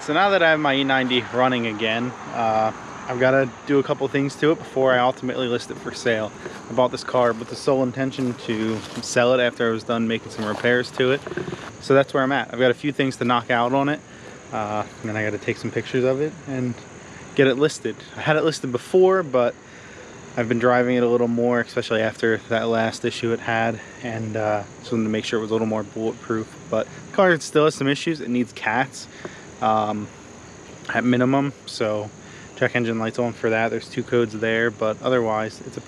So now that I have my E90 running again, I've got to do a couple things to it before I ultimately list it for sale. I bought this car with the sole intention to sell it after I was done making some repairs to it. So that's where I'm at. I've got a few things to knock out on it, and then I got to take some pictures of it and get it listed. I had it listed before, but I've been driving it a little more, especially after that last issue it had, and just wanted to make sure it was a little more bulletproof. But the car still has some issues. It needs cats at minimum, so check engine lights on for that. There's 2 codes there, but otherwise it's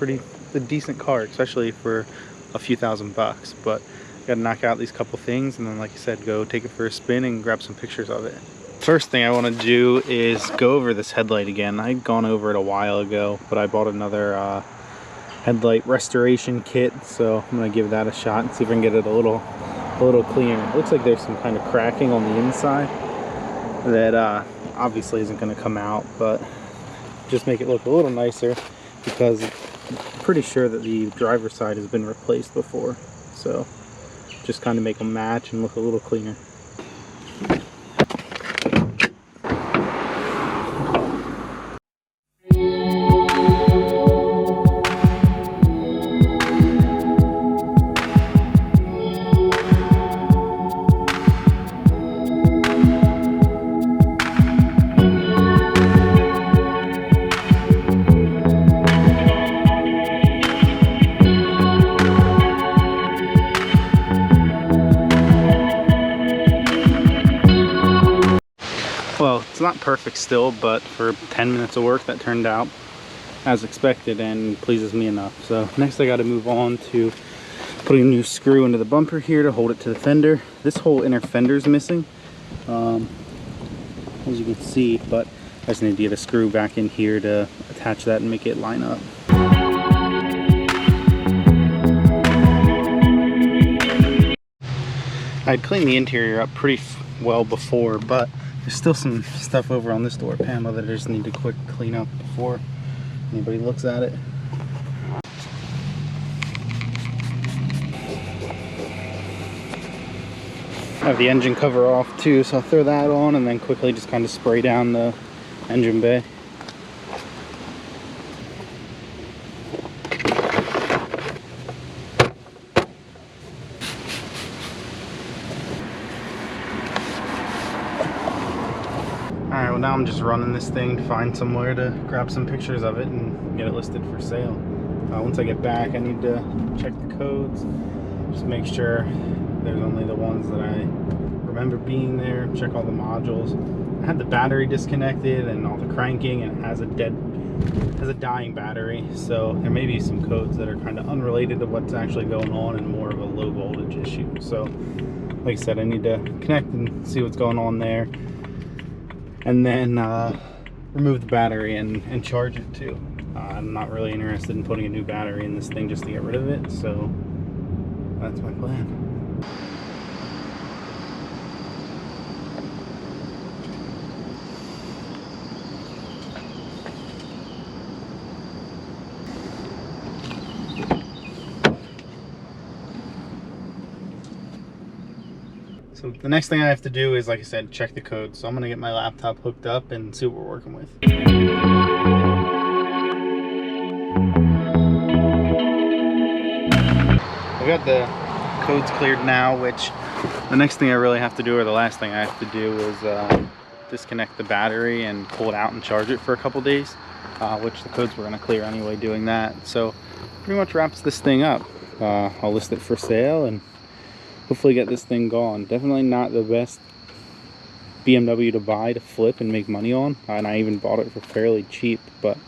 a decent car, especially for a few $1,000 bucks. But gotta knock out these couple things, and then, like I said, go take it for a spin and grab some pictures of it. First thing I want to do is go over this headlight again. I'd gone over it a while ago, but I bought another headlight restoration kit, so I'm gonna give that a shot and see if I can get it a little cleaner. It looks like there's some kind of cracking on the inside that obviously isn't going to come out, but just make it look a little nicer, because I'm pretty sure that the driver's side has been replaced before, so just kind of make them match and look a little cleaner. Well, it's not perfect still, but for 10 minutes of work that turned out as expected and pleases me enough. So next I got to move on to putting a new screw into the bumper here to hold it to the fender. This whole inner fender is missing, as you can see, but I just need to get a screw back in here to attach that and make it line up. I'd cleaned the interior up pretty well before, but there's still some stuff over on this door panel that I just need to quick clean up before anybody looks at it. I have the engine cover off too, so I'll throw that on and then quickly just kind of spray down the engine bay. Alright, well now I'm just running this thing to find somewhere to grab some pictures of it and get it listed for sale. Once I get back, I need to check the codes, just make sure there's only the ones that I remember being there, check all the modules. I had the battery disconnected and all the cranking, and it has a dying battery, so there may be some codes that are kind of unrelated to what's actually going on and more of a low voltage issue. So like I said, I need to connect and see what's going on there, and then remove the battery and charge it too. I'm not really interested in putting a new battery in this thing just to get rid of it, so that's my plan. So the next thing I have to do is, like I said, check the code. So I'm gonna get my laptop hooked up and see what we're working with. I got the codes cleared now, which the next thing I really have to do, or the last thing I have to do, is disconnect the battery and pull it out and charge it for a couple days, which the codes were gonna clear anyway doing that. So pretty much wraps this thing up. I'll list it for sale and hopefully get this thing gone. Definitely not the best BMW to buy to flip and make money on, and I even bought it for fairly cheap, but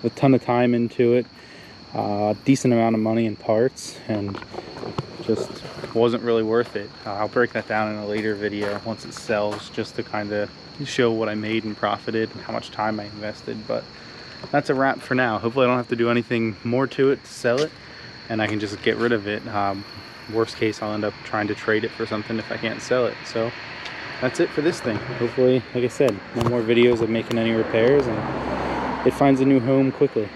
a ton of time into it, decent amount of money in parts, and just wasn't really worth it. I'll break that down in a later video once it sells, just to kind of show what I made and profited and how much time I invested. But that's a wrap for now. Hopefully I don't have to do anything more to it to sell it, and I can just get rid of it. Worst case, I'll end up trying to trade it for something if I can't sell it. So that's it for this thing. Hopefully, like I said, no more videos of making any repairs, and it finds a new home quickly.